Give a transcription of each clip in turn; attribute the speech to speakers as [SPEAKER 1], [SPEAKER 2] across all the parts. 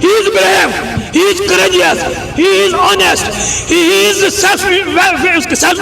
[SPEAKER 1] he is brave, he is courageous, he is honest, he is self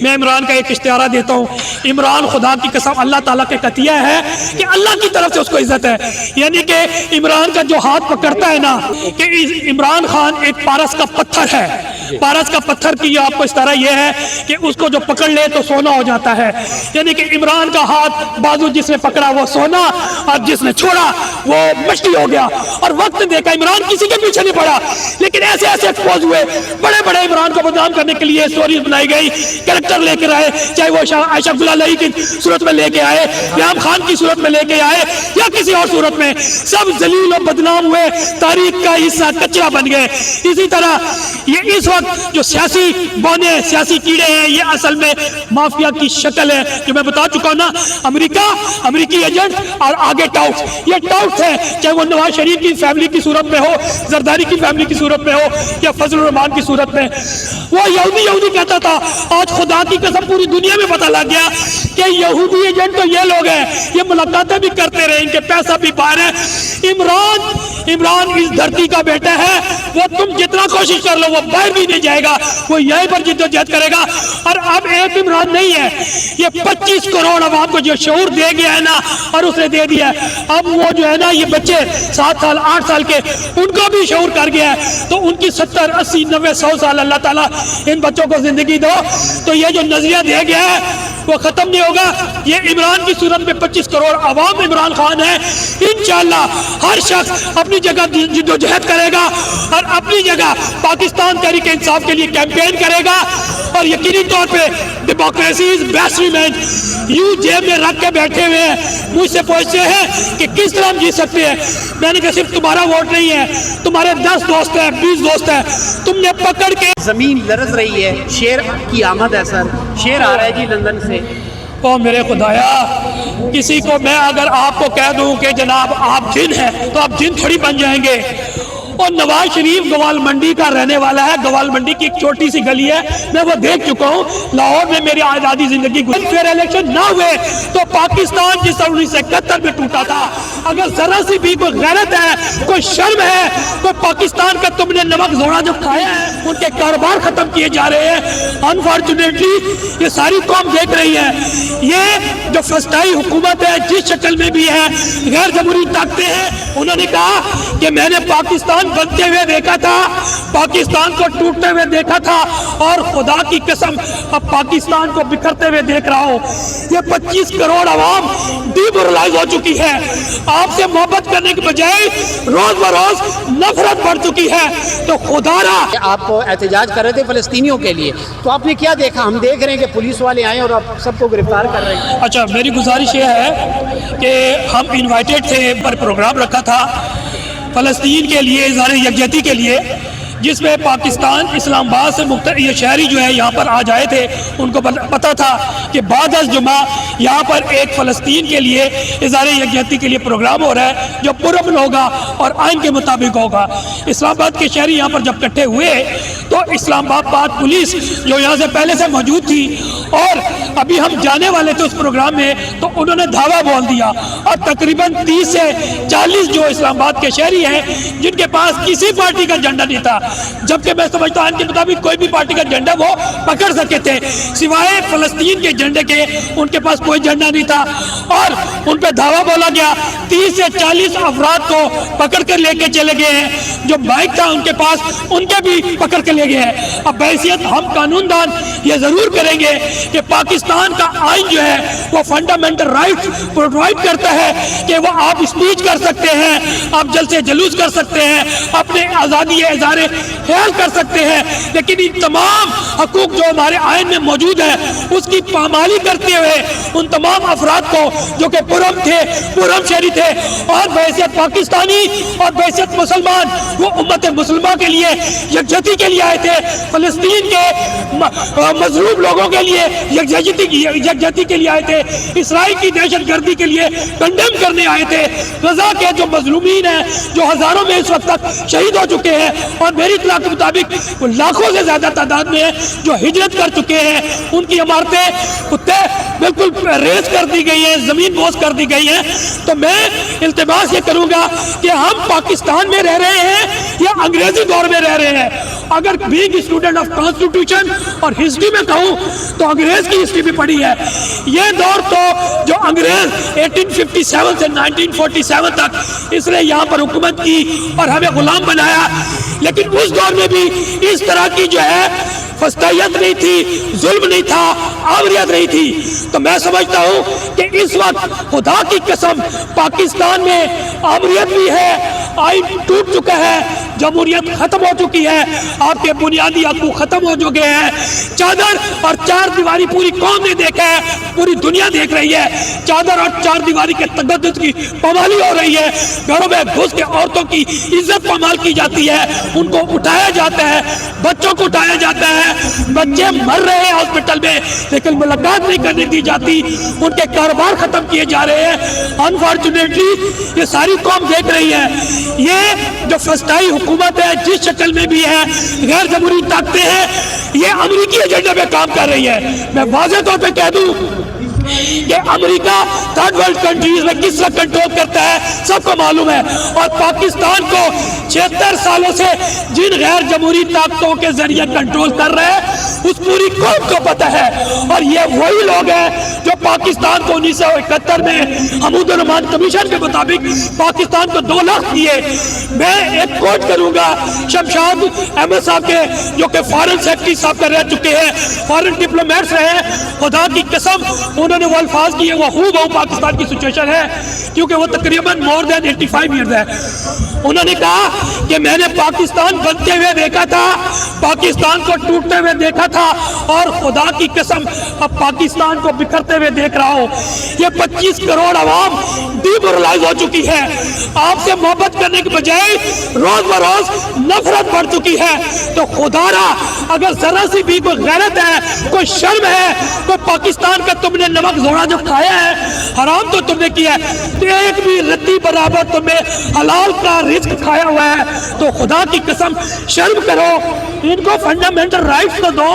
[SPEAKER 1] میں عمران کا ایک اشتہارہ دیتا ہوں. عمران خدا کی قسم اللہ تعالیٰ کے قطیہ ہے کہ اللہ کی طرف سے اس کو عزت ہے. یعنی کہ عمران کا جو ہاتھ پکڑتا ہے نا کہ عمران خان ایک پارس کا پتھر ہے. پارس کا پتھر کی آپ کو اشتہارہ یہ ہے کہ اس کو جو پکڑ لے تو سونا ہو جاتا ہے. یعنی کہ عمران کا ہاتھ بازو جس نے پکڑا وہ سونا اور جس نے چھوڑا وہ مچھلی ہو گیا. اور وقت دیکھا عمران کسی کے پیچھے نہیں پڑا, لیکن ایسے ایسے ایکسپوز ہوئے بڑے بڑے عمران کو بدنام کرنے کے لیے سٹوریز بنائی گئی, کریکٹر لے کر آئے, چاہے وہ عائشہ عبداللہ کی صورت میں لے کے آئے, قیام خان کی صورت میں لے کے آئے یا کسی اور صورت میں, سب ذلیل و بدنام ہوئے, تاریخ کا حصہ کچرا بن گئے. اسی طرح یہ اس وقت جو سیاسی بونے سیاسی کیڑے ہیں یہ اصل میں مافیا کی شکل ہے جو میں بتا چکا ہوں نا. امریکہ, امریکی ایجنٹ اور آگے ٹاؤٹس, یہ ٹاؤٹس ہیں چاہے وہ نواز شریف کی فیملی کی صورت میں ہو, زرداری کی فیملی کی صورت میں ہو یا فضل الرحمان کی صورت میں. وہ یہودی کہتا تھا, آج خدا کی قسم پوری دنیا میں پتہ لگ گیا کہ یہودی ایجنٹ تو یہ لوگ ہیں, یہ ملاقاتیں بھی کرتے رہے, ان کے پیسہ بھی باہر ہے. عمران اس دھرتی کا بیٹا ہے, وہ تم جتنا کوشش کر لو وہ باہر بھی نہیں جائے گا, وہ یہیں پر جدوجہد کرے گا. اور اب ایک عمران نہیں ہے, یہ 25 کروڑ عوام کو جو شعور دے گیا ہے نا اور اس نے دے دیا ہے. اب وہ جو ہے نا یہ بچے 7 سال 8 سال کے ان کو بھی شعور کر گیا ہے, تو ان کی 70 80 90 100 سال اللہ تعالیٰ ان بچوں کو زندگی دو, تو یہ جو نظریہ دے گیا ہے وہ ختم نہیں ہوگا. یہ عمران کی صورت میں 25 کروڑ عوام عمران خان ہے. انشاءاللہ ہر شخص اپنی جگہ جدوجہد کرے گا اور اپنی جگہ پاکستان تحریک انصاف کے لیے کیمپین کرے گا. اور یقینی طور پہ ڈیموکریسی از بیسٹ ریمینج یوں جیب میں رکھ کے بیٹھے ہوئے ہیں, مجھ سے پوچھتے ہیں کہ کس طرح ہم جی سکتے ہیں. میں نے کہا صرف تمہارا ووٹ نہیں ہے, تمہارے 10 دوست ہیں 20 دوست ہیں, تم نے پکڑ کے
[SPEAKER 2] زمین لرز رہی ہے, شیر کی آمد ہے سر, شیر آ رہا ہے جی لندن سے.
[SPEAKER 1] او میرے خدایا, کسی کو میں اگر آپ کو کہہ دوں کہ جناب آپ جن ہیں تو آپ جن تھوڑی بن جائیں گے. اور نواز شریف گوال منڈی کا رہنے والا ہے, گوال منڈی کی ایک چھوٹی سی گلی ہے, میں وہ دیکھ چکا ہوں. لاہور میں میری آزادی زندگی گزری, پھر الیکشن نہ ہوئے تو پاکستان جس طرح 1971 میں ٹوٹا تھا, اگر ذرا سی بھی کوئی غیرت ہے, کوئی شرم ہے, کوئی پاکستان کا تم نے نمک زوڑا جو کھایا ہے ان کے کاروبار ختم کیے جا رہے ہیں. انفارچونیٹلی یہ ساری قوم دیکھ رہی ہے. یہ جو فسطائی حکومت ہے جس شکل میں بھی ہے, غیر جمہوری طاقتیں ہیں, انہوں نے کہا کہ میں نے پاکستان بنتے ہوئے دیکھا تھا, پاکستان کو ٹوٹتے ہوئے دیکھا تھا, اور خدا کی قسم اب پاکستان کو بکھرتے ہوئے دیکھ رہا ہوں. یہ 25 کروڑ عوام ڈیمورلائز ہو چکی ہے. آپ سے محبت کرنے کے بجائے روز بروز نفرت بڑھ چکی ہے. تو خدا را
[SPEAKER 2] آپ احتجاج کر رہے تھے فلسطینیوں کے لیے, تو آپ نے کیا دیکھا؟ ہم دیکھ رہے ہیں کہ پولیس والے آئے اور آپ سب کو گرفتار کر رہے ہیں.
[SPEAKER 1] اچھا, میری گزارش یہ ہے کہ ہم انوائٹیڈ تھے, پر پروگرام رکھا تھا فلسطین کے لیے, اظہار یکجہتی کے لیے, جس میں پاکستان اسلام آباد سے مختلف یہ شہری جو ہے یہاں پر آ جائے تھے. ان کو پتا تھا کہ بعد از جمعہ یہاں پر ایک فلسطین کے لیے اظہار یکجہتی کے لیے پروگرام ہو رہا ہے جو پرامن ہوگا اور آئین کے مطابق ہوگا. اسلام آباد کے شہری یہاں پر جب اکٹھے ہوئے تو اسلام آباد پولیس جو یہاں سے پہلے سے موجود تھی اور ابھی ہم جانے والے تھے اس پروگرام میں, تو انہوں نے دھاوا بول دیا, اور تقریباً 30 سے 40 جو اسلام آباد کے شہری ہیں جن کے پاس کسی پارٹی کا جھنڈا نہیں تھا, جبکہ میں سمجھتا ہوں ان کے مطابق کوئی بھی پارٹی کا جھنڈا وہ پکڑ سکے تھے سوائے فلسطین کے جھنڈے کے, ان کے پاس کوئی جھنڈا نہیں تھا, اور ان پہ دھاوا بولا گیا. 30 سے 40 افراد کو پکڑ کر لے کے چلے گئے ہیں, جو بائک تھا ان کے پاس ان کے بھی پکڑ کے لے گئے ہیں. اب بحیثیت ہم قانون دان یہ ضرور کریں گے کہ پاکستان کا آئین جو ہے وہ فنڈامنٹل رائٹ پرووائڈ کرتا ہے کہ وہ آپ اسپیچ کر سکتے ہیں, آپ جلسے جلوس کر سکتے ہیں, اپنے آزادی اظہار خیال کر سکتے ہیں, لیکن ان تمام حقوق جو ہمارے آئین میں موجود ہیں اس کی پامالی کرتے ہوئے ان تمام افراد کو جو کہ پرم شہری تھے اور بحیثیت پاکستانی اور بحیثیت مسلمان, وہ امت مسلمہ کے لیے یکجہتی کے لیے آئے تھے, فلسطین کے مظلوم لوگوں کے لیے یکجہتی کے لیے آئے تھے, اسرائیل کی دہشت گردی کے لیے کنڈیم کرنے آئے تھے, غزہ کے جو مظلومین ہیں جو ہزاروں میں اس وقت تک شہید ہو چکے ہیں, اور میری اطلاع کے مطابق وہ لاکھوں سے زیادہ تعداد میں ہیں جو ہجرت کر چکے ہیں, ان کی عمارتیں بالکل ریز کر دی گئی ہیں, زمین بوس کر دی گئی ہیں. تو میں التماس یہ کروں گا کہ ہم پاکستان میں رہ رہے ہیں یا انگریزی دور میں رہ رہے ہیں, اگر بینگ اسٹوڈنٹ آف کانسٹیٹیوشن اور ہسٹری میں کہوں تو انگریز کی ہسٹری بھی پڑھی ہے. یہ دور تو جو انگریز 1857 سے 1947 تک اس نے یہاں پر حکومت کی اور ہمیں غلام بنایا, لیکن اس دور میں بھی اس طرح کی جو ہے فسطائیت نہیں تھی, ظلم نہیں تھا, آوریت نہیں تھی. تو میں سمجھتا ہوں کہ اس وقت خدا کی قسم پاکستان میں آوریت بھی ہے, آئین ٹوٹ چکا ہے, جمہوریت ختم ہو چکی ہے, آپ کے بنیادی حقوق ختم ہو چکے ہیں. چادر اور چار دیواری پوری قوم نے دیکھا ہے, پوری دنیا دیکھ رہی ہے. چادر اور چار دیواری کے تقدس کی پامالی ہو رہی ہے, گھروں میں گھس کے عورتوں کی عزت پامال کی جاتی ہے, ان کو اٹھایا جاتا ہے, بچوں کو اٹھایا جاتا ہے, بچے مر رہے ہیں ہاسپٹل میں لیکن ملاقات نہیں کرنے دی جاتی, ان کے کاروبار ختم کیے جا رہے ہیں. انفارچونیٹلی یہ ساری قوم دیکھ رہی ہے. یہ جو فسطائی حکومت ہے جس شکل میں بھی ہے, غیر جمہوری طاقتیں ہیں, یہ امریکی ایجنڈے پہ کام کر رہی ہے. میں واضح طور پہ کہہ دوں کہ امریکہ تھرڈ ورلڈ کنٹریز میں کس طرح کنٹرول کرتا ہے سب کو معلوم ہے, اور پاکستان کو 76 سالوں سے جن غیر جمہوری طاقتوں کے ذریعے کنٹرول کر رہے ہیں اس پوری قوم کو پتہ ہے. اور یہ وہی لوگ ہیں جو پاکستان کو 1971 میں حمود الرحمان کمیشن کے مطابق پاکستان کو 2 لاکھ دیے. میں ایک کوٹ کروں گا شمشاد احمد صاحب کے, جو کہ فارن سیکرٹری صاحب رہ چکے ہیں, فارن ڈپلومیٹس رہے ہیں. خدا کی قسم انہوں نے وہ الفاظ کیے, وہ ہو پاکستان کی سچویشن ہے, کیونکہ وہ تقریباً مور دین 85 ایئرز ہے. انہوں نے کہا کہ میں نے پاکستان بنتے ہوئے دیکھا تھا, پاکستان کو ٹوٹتے ہوئے دیکھا تھا, اور خدا کی قسم اب پاکستان کو بکھرتے ہوئے دیکھ رہا ہوں. یہ 25 کروڑ عوام ڈیمورلائز ہو چکی ہے. آپ سے محبت کرنے کے بجائے روز بروز نفرت بڑھ چکی ہے. تو خدا را اگر ذرا سی بھی کوئی غیرت ہے, کوئی شرم ہے, کوئی پاکستان کا تم نے نمک زوڑا جو کھایا ہے, حرام تو تم نے کیا ہے, ایک بھی رتی برابر تم نے حلال کا رزق کھایا ہوا ہے, تو خدا کی قسم شرم کرو. ان کو فنڈامنٹل رائٹس تو دو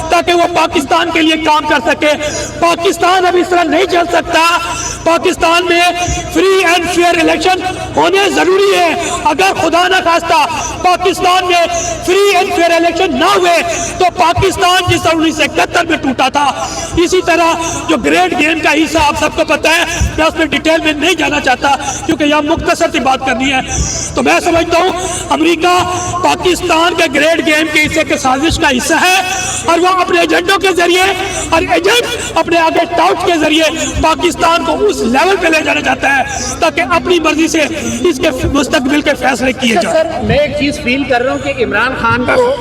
[SPEAKER 1] تاکہ وہ پاکستان کے لیے کام کر سکے. پاکستان اب اس طرح نہیں چل سکتا. پاکستان میں فری اینڈ فیئر الیکشن ہونے ضروری ہے. اگر خدا نہ خواستہ پاکستان میں فری اینڈ فیئر الیکشن نہ ہوئے تو پاکستان جس 1971 میں ٹوٹا تھا, اسی طرح جو گریٹ گیم کا حصہ آپ سب کو پتہ ہے, میں اس میں ڈیٹیل میں نہیں جانا چاہتا کیونکہ یہاں مختصر سی بات کرنی ہے. تو میں سمجھتا ہوں امریکہ پاکستان کے گریٹ گیم کے حصے کے سازش کا حصہ ہے, اور وہ اپنے ایجنٹوں کے ذریعے اور ایجنٹ اپنے آگے ٹاؤٹ کے ذریعے پاکستان کو اس لیول پہ لے جانا چاہتا ہے تاکہ اپنی مرضی سے اس کے مستقبل کے فیصلے کیے جائیں.
[SPEAKER 2] سر میں ایک چیز فیل کر رہا ہوں کہ عمران خان کو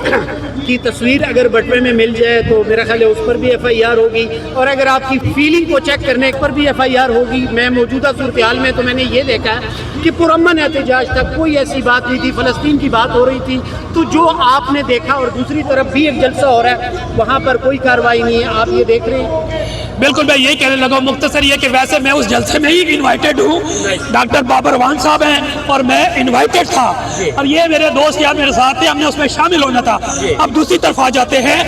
[SPEAKER 2] کی تصویر اگر بٹوے میں مل جائے تو میرا خیال ہے اس پر بھی FIR ہوگی, اور اگر آپ کی فیلنگ کو چیک کرنے پر بھی FIR ہوگی. میں موجودہ صورتحال میں تو میں نے یہ دیکھا ہے کہ پرامن احتجاج تک کوئی ایسی بات نہیں تھی, فلسطین کی بات ہو رہی تھی. تو جو آپ نے دیکھا, اور دوسری طرف بھی ایک جلسہ ہو رہا ہے, وہاں پر کوئی کارروائی نہیں ہے, آپ یہ دیکھ رہے ہیں.
[SPEAKER 1] بالکل میں یہی کہنے لگا. مختصر یہ کہ ویسے میں اس جلسے میں ہی انوائٹڈ ہوں, ڈاکٹر بابر وان صاحب ہیں اور میں انوائٹڈ تھا, اور یہ میرے دوست یار میرے ساتھ تھے, ہم نے اس میں شامل ہونا تھا. اب دوسری طرف آ جاتے ہیں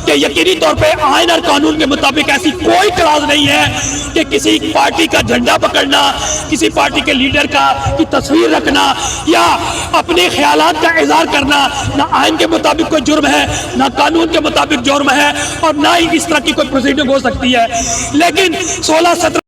[SPEAKER 1] کہ یقینی طور پہ آئین اور قانون کے مطابق ایسی کوئی کلاس نہیں ہے کہ کسی پارٹی کا جھنڈا پکڑنا, کسی پارٹی کے لیڈر کی تصویر رکھنا یا اپنے خیالات کا اظہار کرنا نہ آئین کے مطابق کوئی جرم ہے, نہ قانون کے مطابق جرم ہے, اور نہ ہی اس طرح کی کوئی پروسیڈنگ ہو سکتی ہے. لیکن 16-17